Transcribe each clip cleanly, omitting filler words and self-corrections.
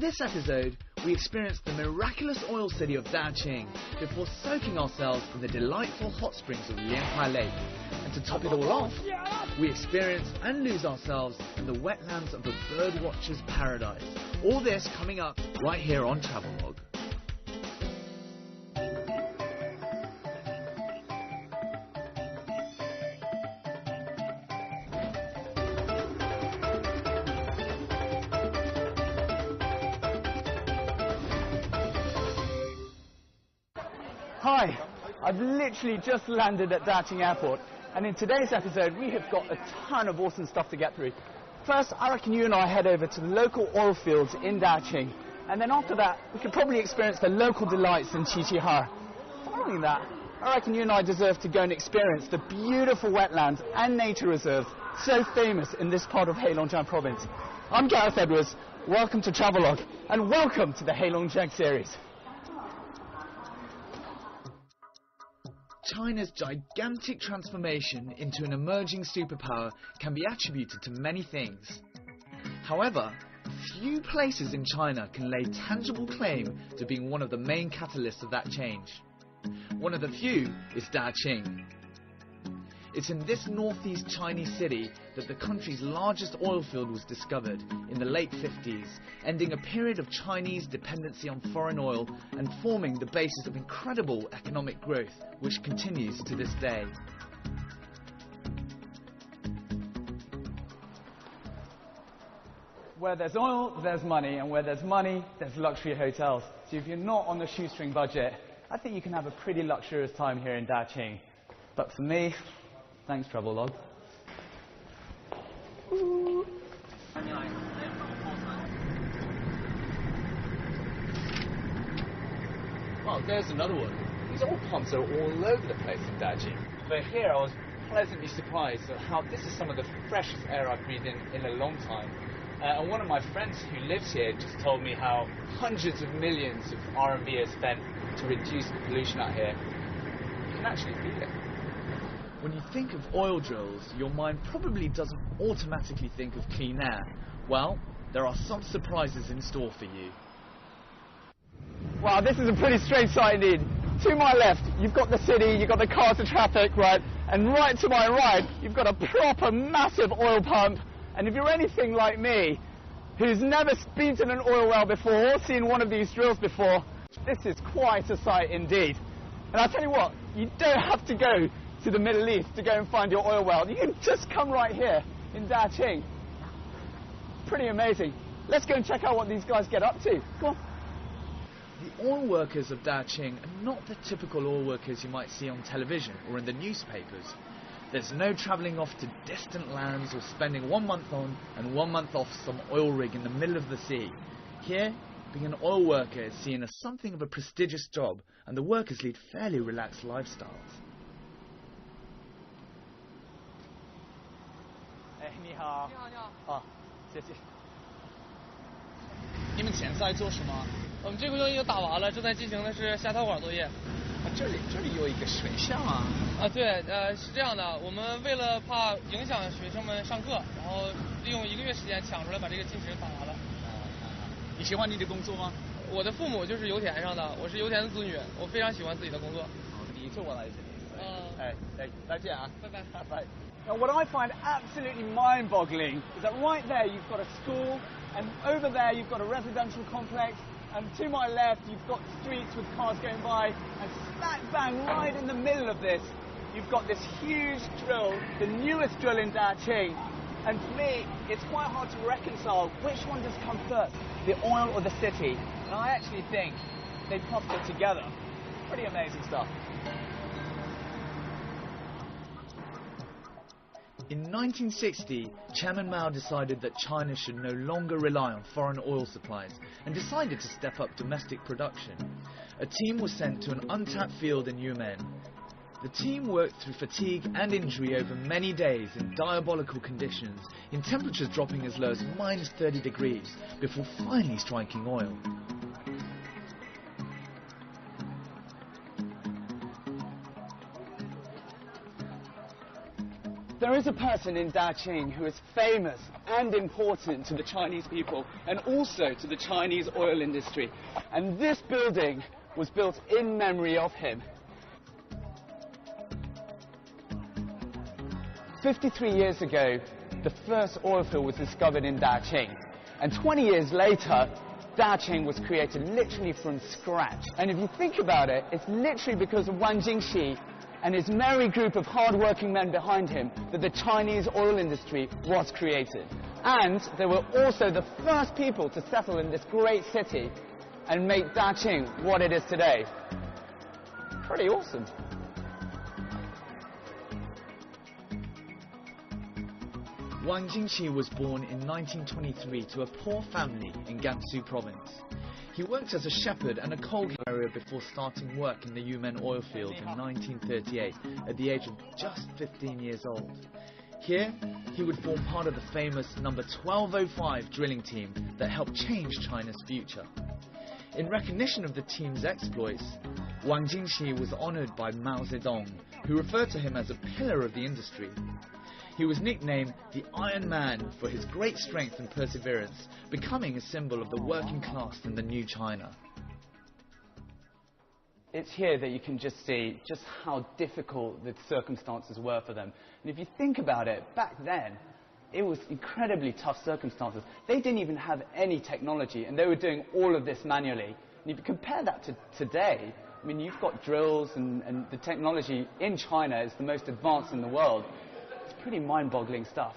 this episode, we experienced the miraculous oil city of DAQING before soaking ourselves in the delightful hot springs of Lianhua Lake. And to top it all off, we experience and lose ourselves in the wetlands of a birdwatcher's paradise. All this coming up right here on Travelogue. Hi, I've literally just landed at DAQING Airport, and in today's episode we have got a ton of awesome stuff to get through. First, I reckon you and I head over to the local oil fields in DAQING, and then after that we could probably experience the local delights in QIQIHAER. Following that, I reckon you and I deserve to go and experience the beautiful wetlands and nature reserves so famous in this part of Heilongjiang province. I'm Gareth Edwards, welcome to Travelogue, and welcome to the Heilongjiang series. China's gigantic transformation into an emerging superpower can be attributed to many things. However, few places in China can lay tangible claim to being one of the main catalysts of that change. One of the few is DAQING. It's in this northeast Chinese city that the country's largest oil field was discovered in the late 50s, ending a period of Chinese dependency on foreign oil and forming the basis of incredible economic growth, which continues to this day. Where there's oil, there's money, and where there's money, there's luxury hotels. So if you're not on a shoestring budget, I think you can have a pretty luxurious time here in DAQING. But for me, thanks Travelogue. Well, there's another one. These oil pumps are all over the place in DAQING. But here I was pleasantly surprised at how this is some of the freshest air I've breathed in a long time. And one of my friends who lives here just told me how hundreds of millions of RMB are spent to reduce the pollution out here. You can actually feel it. When you think of oil drills, your mind probably doesn't automatically think of clean air. Well, there are some surprises in store for you. Wow, this is a pretty strange sight indeed. To my left, you've got the city, you've got the cars and traffic, right? And right to my right, you've got a proper massive oil pump. And if you're anything like me, who's never been to an oil well before or seen one of these drills before, this is quite a sight indeed. And I'll tell you what, you don't have to go to the Middle East to go and find your oil well. You can just come right here in DAQING. Pretty amazing. Let's go and check out what these guys get up to. Come on. The oil workers of DAQING are not the typical oil workers you might see on television or in the newspapers. There's no travelling off to distant lands or spending 1 month on and 1 month off some oil rig in the middle of the sea. Here, being an oil worker is seen as something of a prestigious job, and the workers lead fairly relaxed lifestyles. 你好。你好，你好。啊，谢谢。你们现在做什么？我们这个作业打完了，正在进行的是下套管作业。这里有一个水箱啊。对，是这样的，我们为了怕影响学生们上课，然后利用1个月时间抢出来把这个进水打完了。你喜欢你的工作吗？我的父母就是油田上的，我是油田的子女，我非常喜欢自己的工作。你做过哪些？再见啊，拜拜，拜拜。 Now, what I find absolutely mind-boggling is that right there you've got a school, and over there you've got a residential complex, and to my left you've got streets with cars going by, and smack bang right in the middle of this you've got this huge drill, the newest drill in DAQING. And for me, it's quite hard to reconcile which one does come first, the oil or the city. And I actually think they pumped it together. Pretty amazing stuff. In 1960, Chairman Mao decided that China should no longer rely on foreign oil supplies and decided to step up domestic production. A team was sent to an untapped field in Yumen. The team worked through fatigue and injury over many days in diabolical conditions, in temperatures dropping as low as -30 degrees, before finally striking oil. There is a person in DAQING who is famous and important to the Chinese people and also to the Chinese oil industry. And this building was built in memory of him. 53 years ago, the first oil field was discovered in DAQING. And 20 years later, DAQING was created literally from scratch. And if you think about it, it's literally because of Wang Jingxi and his merry group of hard-working men behind him that the Chinese oil industry was created. And they were also the first people to settle in this great city and make DAQING what it is today. Pretty awesome. Wang Jingxi was born in 1923 to a poor family in Gansu province. He worked as a shepherd and a coal carrier before starting work in the Yumen oil field in 1938 at the age of just 15 years old. Here, he would form part of the famous number 1205 drilling team that helped change China's future. In recognition of the team's exploits, Wang Jingxi was honored by Mao Zedong, who referred to him as a pillar of the industry. He was nicknamed the Iron Man for his great strength and perseverance, becoming a symbol of the working class in the new China. It's here that you can just see just how difficult the circumstances were for them. And if you think about it, back then, it was incredibly tough circumstances. They didn't even have any technology, and they were doing all of this manually. And if you compare that to today, I mean, you've got drills, and the technology in China is the most advanced in the world. It's pretty mind-boggling stuff.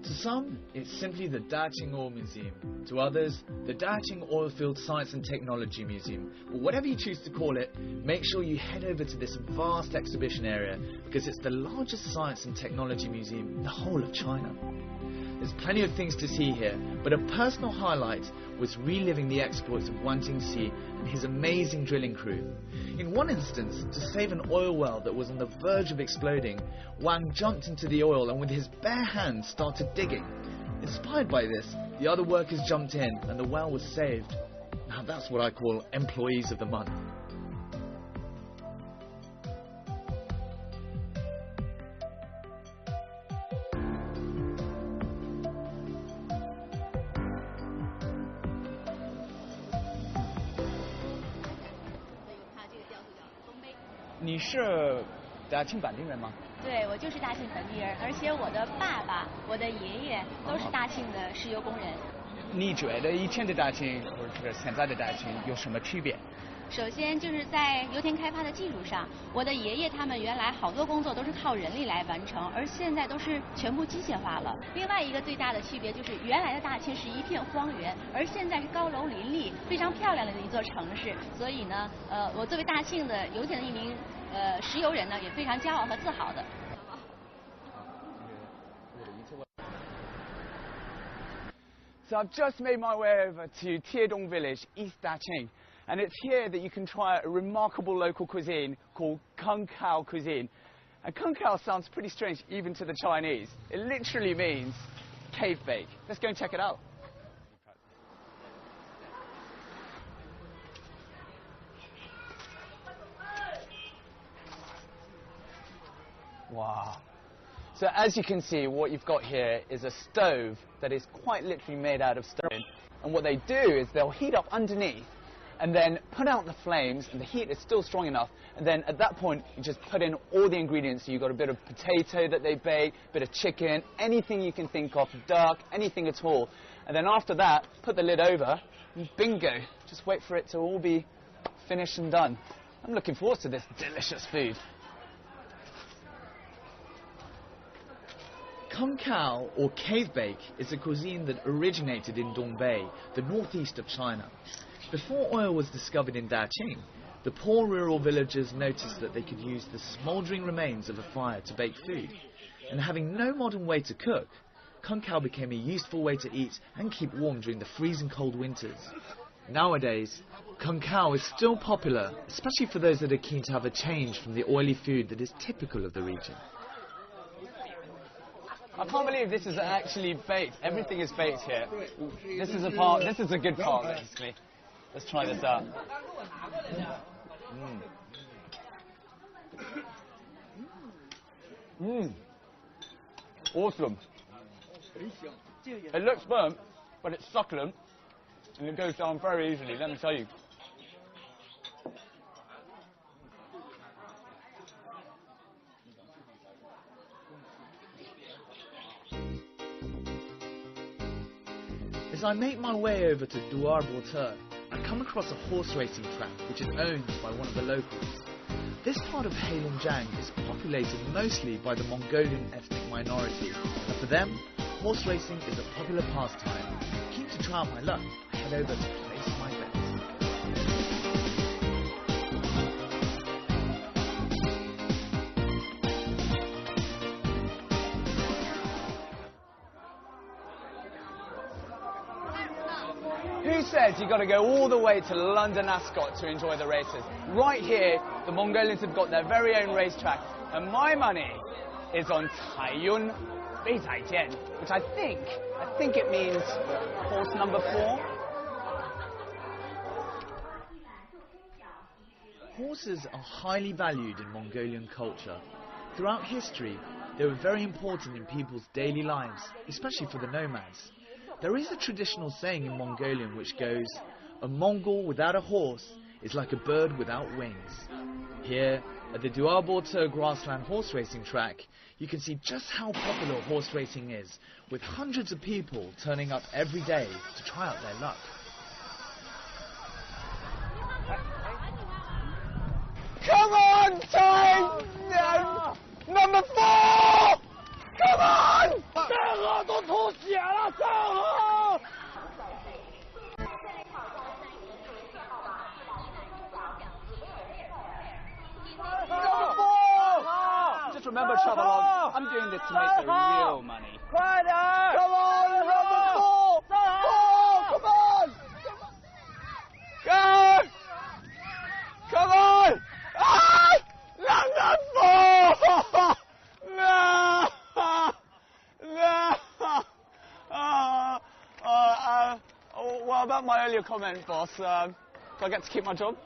To some, it's simply the DAQING Oil Museum. To others, the DAQING Oilfield Science and Technology Museum. But whatever you choose to call it, make sure you head over to this vast exhibition area because it's the largest science and technology museum in the whole of China. There's plenty of things to see here, but a personal highlight was reliving the exploits of Wang Jingxi and his amazing drilling crew. In one instance, to save an oil well that was on the verge of exploding, Wang jumped into the oil and with his bare hands started digging. Inspired by this, the other workers jumped in and the well was saved. Now that's what I call employees of the month. You are DAQING 本地人吗？对，我就是大庆本地人，而且我的爸爸、我的爷爷都是大庆的石油工人。你觉得以前的DAQING或者现在的DAQING有什么区别？首先就是在油田开发的技术上，我的爷爷他们原来好多工作都是靠人力来完成，而现在都是全部机械化了。另外一个最大的区别就是原来的大庆是一片荒原，而现在是高楼林立，非常漂亮的一座城市。所以呢，我作为大庆的油田的一名石油人呢，也非常骄傲和自豪的。So I've just made my way over to Tiedong village, East DAQING. And it's here that you can try a remarkable local cuisine called Kung Kao cuisine. And Kung Kao sounds pretty strange even to the Chinese. It literally means cave bake. Let's go and check it out. Wow. So as you can see, what you've got here is a stove that is quite literally made out of stone. And what they do is they'll heat up underneath and then put out the flames, and the heat is still strong enough, and then at that point you just put in all the ingredients. So you've got a bit of potato that they bake, a bit of chicken, anything you can think of, duck, anything at all. And then after that, put the lid over, and bingo, just wait for it to all be finished and done. I'm looking forward to this delicious food. Kung Kao, or cave bake, is a cuisine that originated in Dongbei, the northeast of China. Before oil was discovered in DAQING, the poor rural villagers noticed that they could use the smouldering remains of a fire to bake food. And having no modern way to cook, Kung Kao became a useful way to eat and keep warm during the freezing cold winters. Nowadays, Kung Kao is still popular, especially for those that are keen to have a change from the oily food that is typical of the region. I can't believe this is actually baked. Everything is baked here. This is a good part, basically. Let's try this out. Awesome. It looks burnt, but it's succulent, and it goes down very easily, let me tell you. As I make my way over to DAQING, I come across a horse racing track which is owned by one of the locals. This part of Heilongjiang is populated mostly by the Mongolian ethnic minority, and for them, horse racing is a popular pastime. Keen to try out my luck, I head over to place my bets. Who says you've got to go all the way to London Ascot to enjoy the races? Right here, the Mongolians have got their very own racetrack, and my money is on Taiyun Beizaijian, which I think it means horse number 4. Horses are highly valued in Mongolian culture. Throughout history, they were very important in people's daily lives, especially for the nomads. There is a traditional saying in Mongolian which goes, "A Mongol without a horse is like a bird without wings." Here, at the DAQING grassland horse racing track, you can see just how popular horse racing is, with hundreds of people turning up every day to try out their luck. Come on, time! Number 4! Come on! Just remember, Travelogue, I'm doing this to make the real money. Come on, number 4! Come on! Go! Come on! Ah! Number 4! No! What about my earlier comment, boss? Do I get to keep my job?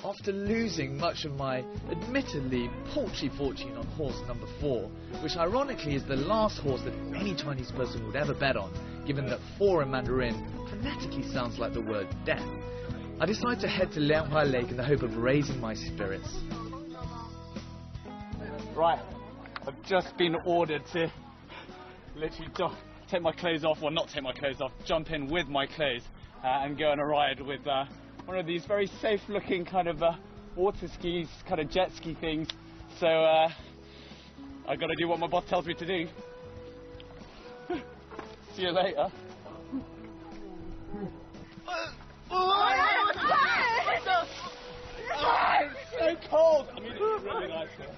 After losing much of my admittedly paltry fortune on horse number 4, which ironically is the last horse that any Chinese person would ever bet on, given that 4 in Mandarin phonetically sounds like the word death, I decide to head to Lianhua Lake in the hope of raising my spirits. Right, I've just been ordered to literally take my clothes off, or not take my clothes off, jump in with my clothes and go on a ride with one of these very safe-looking kind of water skis, kind of jet ski things. So I've got to do what my boss tells me to do. See you later. It's so cold. I mean, it's really nice here.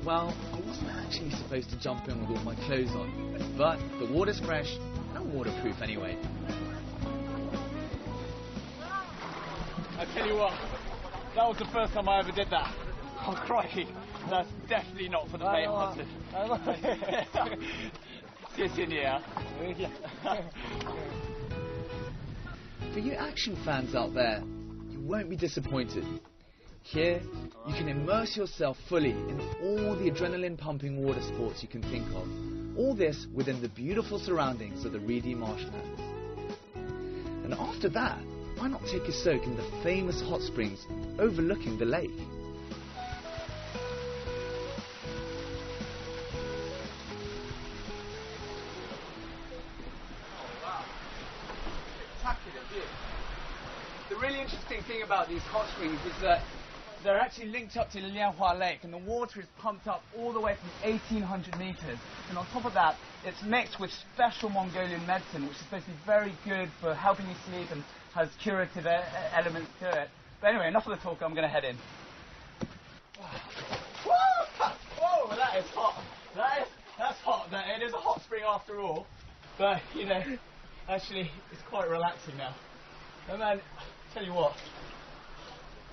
Well, I wasn't actually supposed to jump in with all my clothes on, but the water's fresh and I'm waterproof anyway. I tell you what, that was the first time I ever did that. Oh, crikey. That's definitely not for the faint-hearted. For you action fans out there, you won't be disappointed. Here, you can immerse yourself fully in all the adrenaline-pumping water sports you can think of. All this within the beautiful surroundings of the reedy marshlands. And after that, why not take a soak in the famous hot springs overlooking the lake? Spectacular view. The really interesting thing about these hot springs is that they're actually linked up to Lianhua Lake, and the water is pumped up all the way from 1,800 meters. And on top of that, it's mixed with special Mongolian medicine, which is supposed to be very good for helping you sleep and has curative elements to it. But anyway, enough of the talk, I'm going to head in. Whoa, that is hot. That's hot. It is a hot spring after all. But, you know, actually, it's quite relaxing now. And man, tell you what,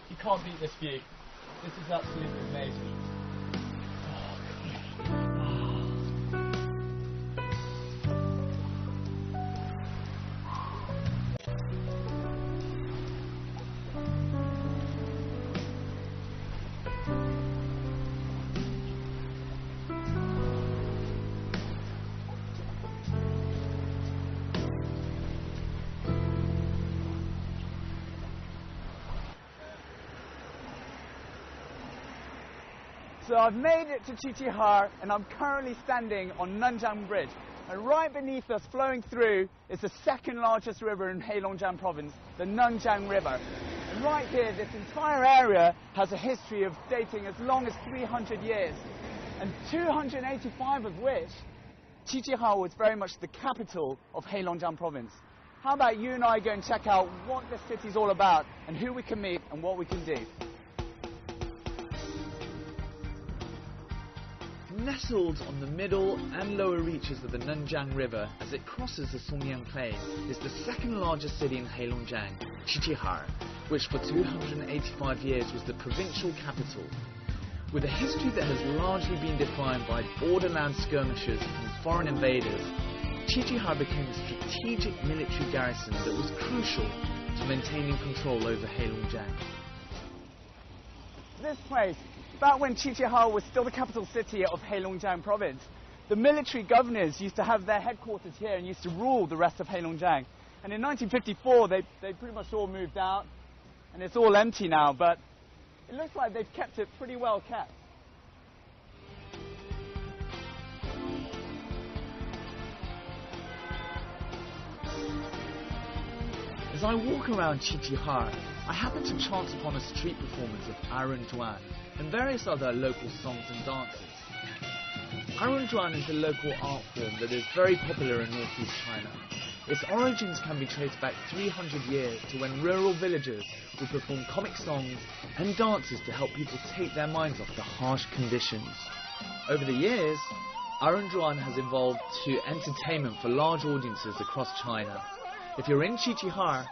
you can't beat this view. This is absolutely amazing. So I've made it to QIQIHAER, and I'm currently standing on Nanjiang Bridge. And right beneath us, flowing through, is the second largest river in Heilongjiang province, the Nanjiang River. And right here, this entire area has a history of dating as long as 300 years, and 285 of which, QIQIHAER was very much the capital of Heilongjiang province. How about you and I go and check out what this city's all about, and who we can meet, and what we can do. Nestled on the middle and lower reaches of the Nanjiang River as it crosses the Songyang Plain is the second largest city in Heilongjiang, QIQIHAER, which for 285 years was the provincial capital. With a history that has largely been defined by borderland skirmishes and foreign invaders, QIQIHAER became a strategic military garrison that was crucial to maintaining control over Heilongjiang. This place, back when QIQIHAER was still the capital city of Heilongjiang province, the military governors used to have their headquarters here and used to rule the rest of Heilongjiang. And in 1954, they pretty much all moved out, and it's all empty now, but it looks like they've kept it pretty well kept. As I walk around QIQIHAER, I happen to chance upon a street performance of Arunduan and various other local songs and dances. Arunduan is a local art form that is very popular in northeast China. Its origins can be traced back 300 years to when rural villagers would perform comic songs and dances to help people take their minds off the harsh conditions. Over the years, Arunduan has evolved to entertainment for large audiences across China. If you're in QIQIHAER,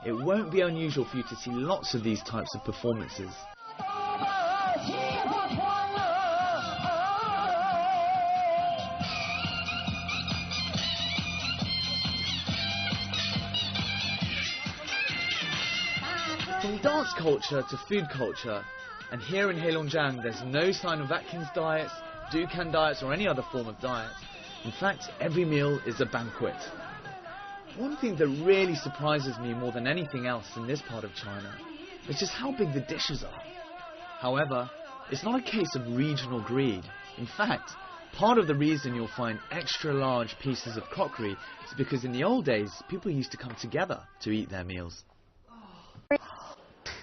it won't be unusual for you to see lots of these types of performances. From dance culture to food culture, and here in Heilongjiang there's no sign of Atkins diets, Dukan diets or any other form of diet. In fact, every meal is a banquet. One thing that really surprises me more than anything else in this part of China is just how big the dishes are. However, it's not a case of regional greed. In fact, part of the reason you'll find extra large pieces of crockery is because in the old days, people used to come together to eat their meals.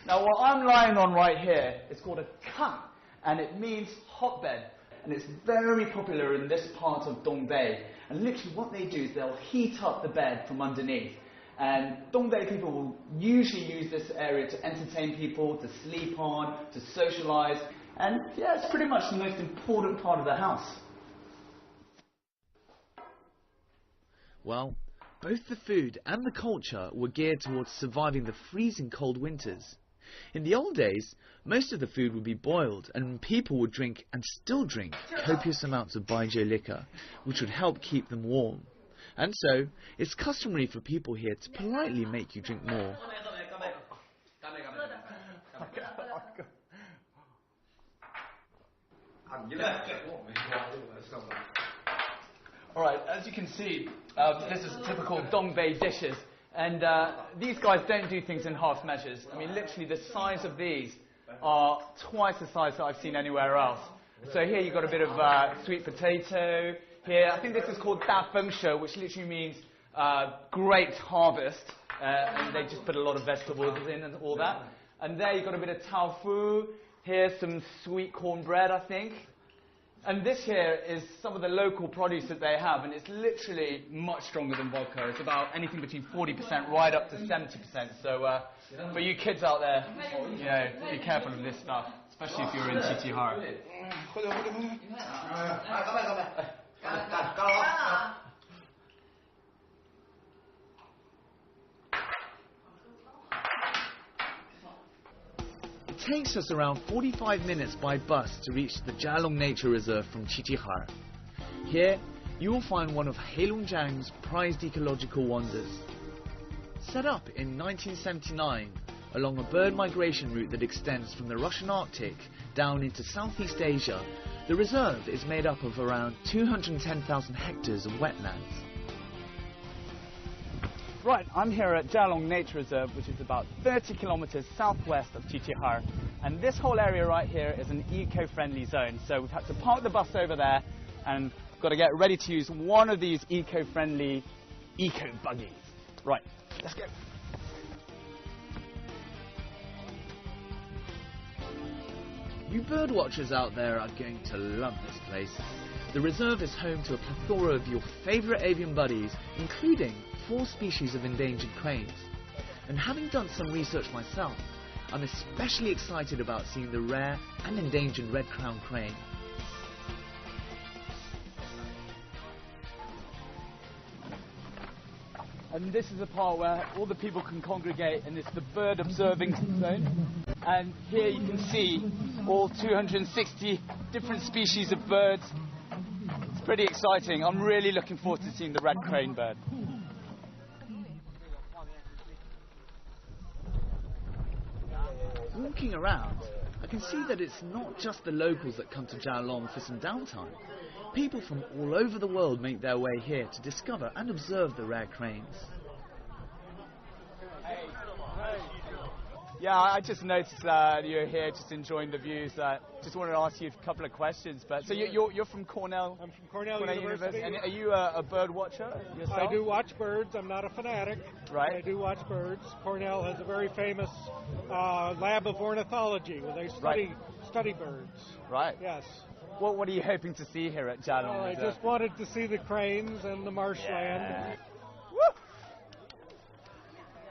Now what I'm lying on right here is called a kan, and it means hotbed. And it's very popular in this part of Dongbei. And literally what they do is they'll heat up the bed from underneath. And Dongbei people will usually use this area to entertain people, to sleep on, to socialize. And yeah, it's pretty much the most important part of the house. Well, both the food and the culture were geared towards surviving the freezing cold winters. In the old days, most of the food would be boiled and people would drink and still drink copious amounts of baijiu liquor, which would help keep them warm. And so, it's customary for people here to politely make you drink more. Alright, as you can see, this is typical Dongbei dishes. And these guys don't do things in half measures. I mean, literally the size of these are twice the size that I've seen anywhere else. So here you've got a bit of sweet potato. Here, I think this is called DAQING, which literally means great harvest. And they just put a lot of vegetables in and all that. And there you've got a bit of tofu. Here's some sweet cornbread, I think. And this here is some of the local produce that they have, and it's literally much stronger than vodka. It's about anything between 40% right up to 70%. So for you kids out there, you know, be careful of this stuff, especially if you're in QIQIHAER. It takes us around 45 minutes by bus to reach the Jialong Nature Reserve from QIQIHAER. Here, you will find one of Heilongjiang's prized ecological wonders. Set up in 1979 along a bird migration route that extends from the Russian Arctic down into Southeast Asia, the reserve is made up of around 210,000 hectares of wetlands. Right, I'm here at Jialong Nature Reserve, which is about 30 kilometers southwest of QIQIHAER. And this whole area right here is an eco-friendly zone. So we've had to park the bus over there and got to get ready to use one of these eco-friendly eco-buggies. Right, let's go. You birdwatchers out there are going to love this place. The reserve is home to a plethora of your favourite avian buddies, including 4 species of endangered cranes. And having done some research myself, I'm especially excited about seeing the rare and endangered red-crowned crane. And this is the part where all the people can congregate, and it's the bird observing zone. And here you can see all 260 different species of birds. It's pretty exciting. I'm really looking forward to seeing the red crane bird. Walking around, I can see that it's not just the locals that come to Jialong for some downtime. People from all over the world make their way here to discover and observe the rare cranes. Yeah, I just noticed you're here just enjoying the views. Just wanted to ask you a couple of questions. But so you're from Cornell? I'm from Cornell University. And are you a bird watcher yourself? I do watch birds. I'm not a fanatic. Right. I do watch birds. Cornell has a very famous lab of ornithology where they study birds. Right. Yes. What are you hoping to see here at Jialong? I just wanted to see the cranes and the marshland. Yeah.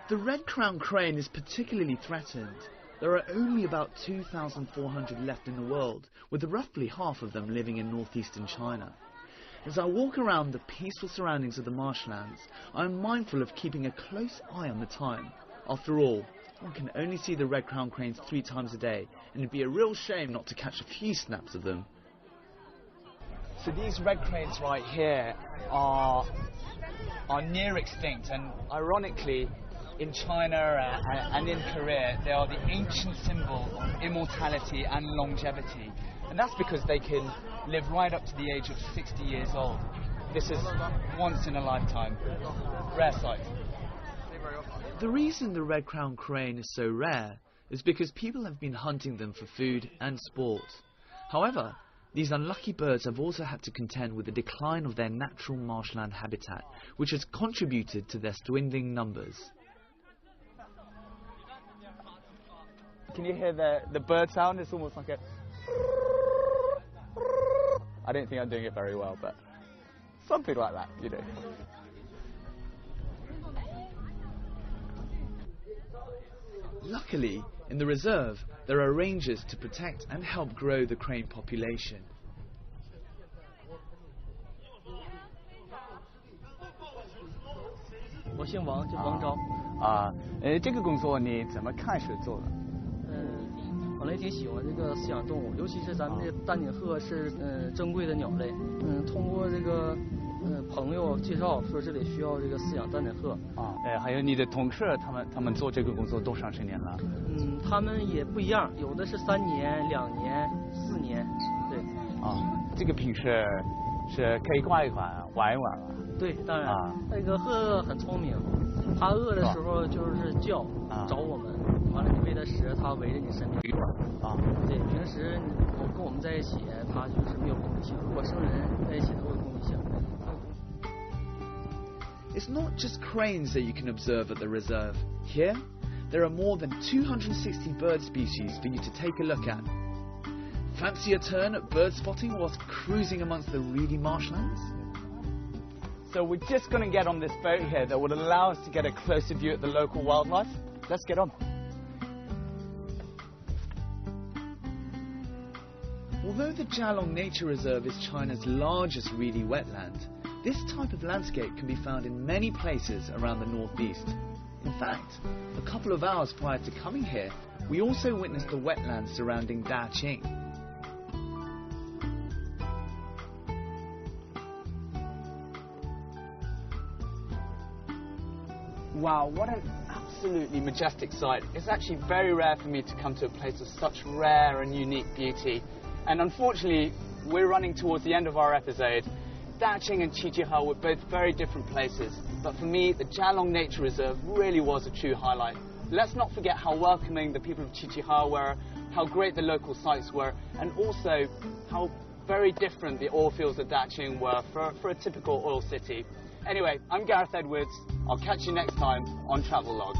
The red-crowned crane is particularly threatened. There are only about 2,400 left in the world, with roughly half of them living in northeastern China. As I walk around the peaceful surroundings of the marshlands, I am mindful of keeping a close eye on the time. After all, one can only see the red-crowned cranes 3 times a day, and it'd be a real shame not to catch a few snaps of them. So these red cranes right here are near extinct, and ironically, in China and in Korea, they are the ancient symbol of immortality and longevity. And that's because they can live right up to the age of 60 years old. This is once in a lifetime. Rare sight. The reason the red-crowned crane is so rare is because people have been hunting them for food and sport. However, these unlucky birds have also had to contend with the decline of their natural marshland habitat, which has contributed to their dwindling numbers. Can you hear the bird sound? It's almost like a... I don't think I'm doing it very well, but something like that, you know. Luckily, in the reserve, there are rangers to protect and help grow the crane population. 我姓王，叫王昭。这个工作你怎么开始做的？本来挺喜欢这个饲养动物，尤其是咱们这丹顶鹤是珍贵的鸟类。通过这个朋友介绍说这里需要这个饲养丹顶鹤。还有你的同事他们做这个工作多长时间了？他们也不一样，有的是3年、2年、4年，对。这个平时是可以玩一玩了。对，当然。那个鹤很聪明，它饿的时候就是叫找我们。 完了，你喂它食，它围着你身边。对，平时跟我们在一起，它就是没有攻击性。如果生人在一起，它会攻击性。It's not just cranes that you can observe at the reserve. Here, there are more than 260 bird species for you to take a look at. Fancy a turn at bird spotting whilst cruising amongst the reedy marshlands? So we're just going to get on this boat here that would allow us to get a closer view at the local wildlife. Let's get on. Although the Jialong Nature Reserve is China's largest reedy wetland, this type of landscape can be found in many places around the northeast. In fact, a couple of hours prior to coming here, we also witnessed the wetlands surrounding DAQING. Wow, what an absolutely majestic sight. It's actually very rare for me to come to a place of such rare and unique beauty. And unfortunately, we're running towards the end of our episode. DAQING and QIQIHAER were both very different places, but for me, the Jialong Nature Reserve really was a true highlight. Let's not forget how welcoming the people of QIQIHAER were, how great the local sites were, and also how very different the oil fields of Daqing were for a typical oil city. Anyway, I'm Gareth Edwards. I'll catch you next time on Travelogue.